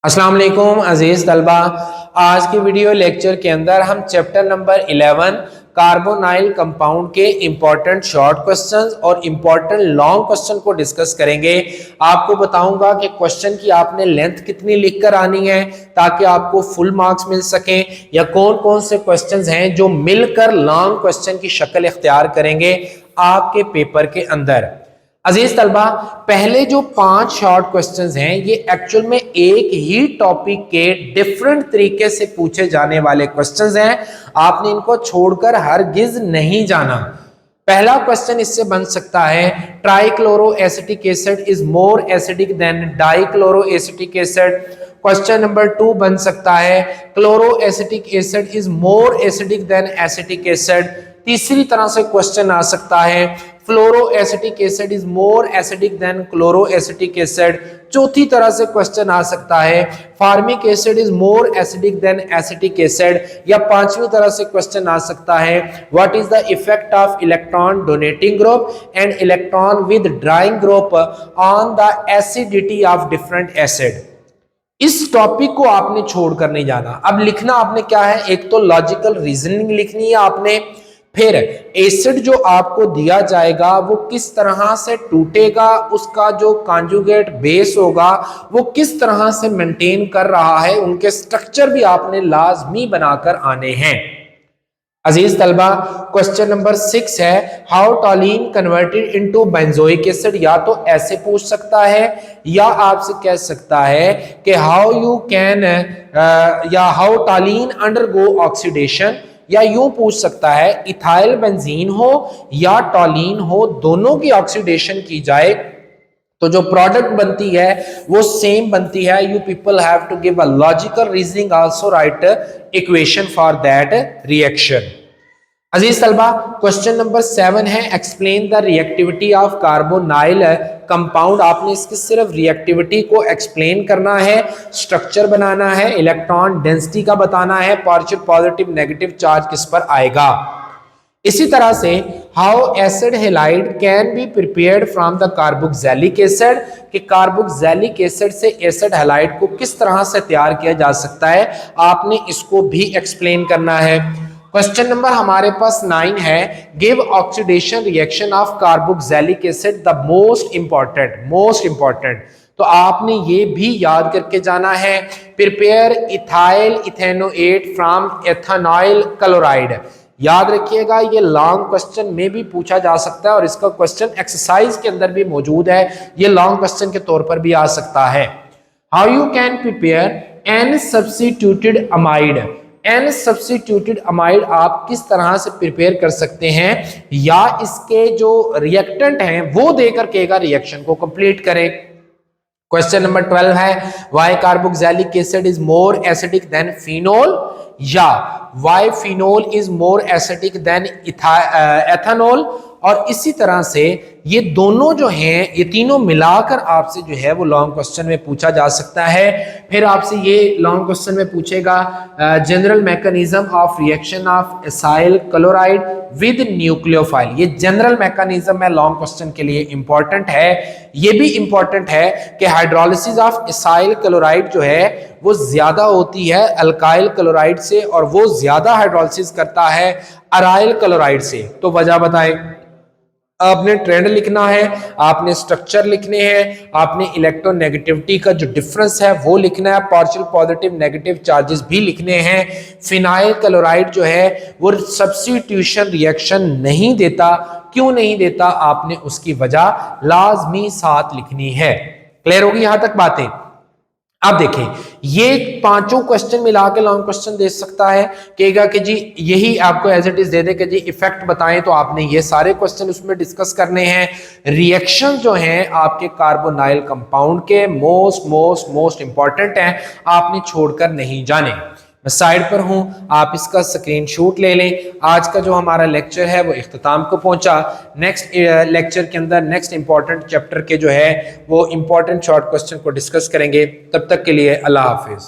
अस्सलाम वालेकुम अजीज तलबा। आज की वीडियो लेक्चर के अंदर हम चैप्टर नंबर 11 कार्बोनाइल कंपाउंड के इंपॉर्टेंट शॉर्ट क्वेश्चंस और इंपॉर्टेंट लॉन्ग क्वेश्चन को डिस्कस करेंगे। आपको बताऊंगा कि क्वेश्चन की आपने लेंथ कितनी लिखकर आनी है ताकि आपको फुल मार्क्स मिल सकें, या कौन कौन से क्वेश्चंस हैं जो मिलकर लॉन्ग क्वेश्चन की शक्ल इख्तियार करेंगे आपके पेपर के अंदर। अजीज तलबा, पहले जो 5 शॉर्ट क्वेश्चंस हैं ये एक्चुअल में एक ही टॉपिक के डिफरेंट तरीके से पूछे जाने वाले क्वेश्चंस हैं। आपने इनको छोड़कर हरगिज नहीं जाना। पहला क्वेश्चन इससे बन सकता है, trichloro acetic acid is more acidic than dichloro acetic acid. Question number 2 बन सकता है, chloro acetic acid is more acidic than acetic acid. तीसरी तरह से क्वेश्चन आ सकता है, fluoro acetic acid is more acidic than chloro acetic acid. चौथी तरह से क्वेश्चन आ सकता है, formic acid is more acidic than acetic acid. या पांचवी तरह से क्वेश्चन आ सकता है, what is the effect of electron donating group and electron with drawing group on the acidity of different acid. इस टॉपिक को आपने छोड़कर नहीं जाना। अब लिखना आपने क्या है, एक तो लॉजिकल रीजनिंग लिखनी है आपने, फिर एसिड जो आपको दिया जाएगा वो किस तरह से टूटेगा, उसका जो कॉन्जुगेट बेस होगा वो किस तरह से मेंटेन कर रहा है, उनके स्ट्रक्चर भी आपने लाजमी बनाकर आने हैं। अजीज तलबा, क्वेश्चन नंबर 6 है, how toluene converted into benzoic acid. या तो ऐसे पूछ सकता है या आपसे कह सकता है कि हाउ यू कैन या हाउ टॉलीन अंडरगो ऑक्सीडेशन। या यूं पूछ सकता है, इथाइल बेंजीन हो या टॉलीन हो, दोनों की ऑक्सीडेशन की जाए तो जो प्रोडक्ट बनती है वो सेम बनती है। You people have to give a logical reasoning, also write equation for that reaction. अजीज तलबा, क्वेश्चन नंबर 7 है, explain the reactivity of carbonyl compound. आपने इसकी सिर्फ रिएक्टिविटी को एक्सप्लेन करना है, स्ट्रक्चर बनाना है, इलेक्ट्रॉन डेंसिटी का बताना है, पार्शियल पॉजिटिव नेगेटिव चार्ज किस पर आएगा। इसी तरह से how acid halide can be prepared from the carboxylic acid, कि कार्बोक्सिलिक एसिड से एसिड हैलाइड को किस तरह से तैयार किया जा सकता है, आपने इसको भी एक्सप्लेन करना है। क्वेश्चन नंबर हमारे पास 9 है, give oxidation reaction of carboxylic acid the most important. तो आपने ये भी याद करके जाना है, prepare ethyl ethanoate from ethanoyl chloride. याद रखिएगा, ये लॉन्ग क्वेश्चन में भी पूछा जा सकता है और इसका क्वेश्चन एक्सरसाइज के अंदर भी मौजूद है, ये लॉन्ग क्वेश्चन के तौर पर भी आ सकता है। How you can prepare N substituted amide. N substituted amide आप किस तरह से प्रिपेयर कर सकते हैं, या इसके जो रिएक्टेंट हैं वो देकर कहेगा रिएक्शन को कंप्लीट करें। क्वेश्चन नंबर 12 है, why carboxylic acid is more acidic than phenol, या why phenol is more acidic than ethanol. और इसी तरह से ये दोनों जो हैं, ये तीनों मिलाकर आपसे जो है वो लॉन्ग क्वेश्चन में पूछा जा सकता है। फिर आपसे ये लॉन्ग क्वेश्चन में पूछेगा, general mechanism of reaction of acyl chloride with nucleophile. ये जनरल मैकेनिज्म है, लॉन्ग क्वेश्चन के लिए इंपॉर्टेंट है। ये भी इंपॉर्टेंट है कि हाइड्रोलिसिस ऑफ एसाइल क्लोराइड जो है वो ज्यादा होती है अल्काइल क्लोराइड से, और वो ज्यादा हाइड्रोलिसिस करता है अराइल क्लोराइड से। तो वजह बताएं। आपने ट्रेंड लिखना है, आपने स्ट्रक्चर लिखने हैं, आपने इलेक्ट्रोनेगेटिविटी का जो डिफरेंस है वो लिखना है, पार्शियल पॉजिटिव नेगेटिव चार्जेस भी लिखने हैं। फिनाइल क्लोराइड जो है वो सब्स्टिट्यूशन रिएक्शन नहीं देता, क्यों नहीं देता, आपने उसकी वजह लाजमी साथ लिखनी है। क्लियर होगी यहां तक बातें। अब देखें, ये पांचों क्वेश्चन मिला के लॉन्ग क्वेश्चन दे सकता है, कहेगा कि जी यही आपको एज इट इज दे दे कि जी इफेक्ट बताएं, तो आपने ये सारे क्वेश्चन उसमें डिस्कस करने हैं। रिएक्शन जो हैं आपके कार्बोनाइल कंपाउंड के मोस्ट इंपॉर्टेंट हैं, आपने छोड़कर नहीं जाने। मैं साइड पर हूं, आप इसका स्क्रीनशॉट ले लें। आज का जो हमारा लेक्चर है वो इख्तिताम को पहुंचा। नेक्स्ट लेक्चर के अंदर नेक्स्ट इंपॉर्टेंट चैप्टर के जो है वो इंपॉर्टेंट शॉर्ट क्वेश्चन को डिस्कस करेंगे। तब तक के लिए अल्लाह हाफिज।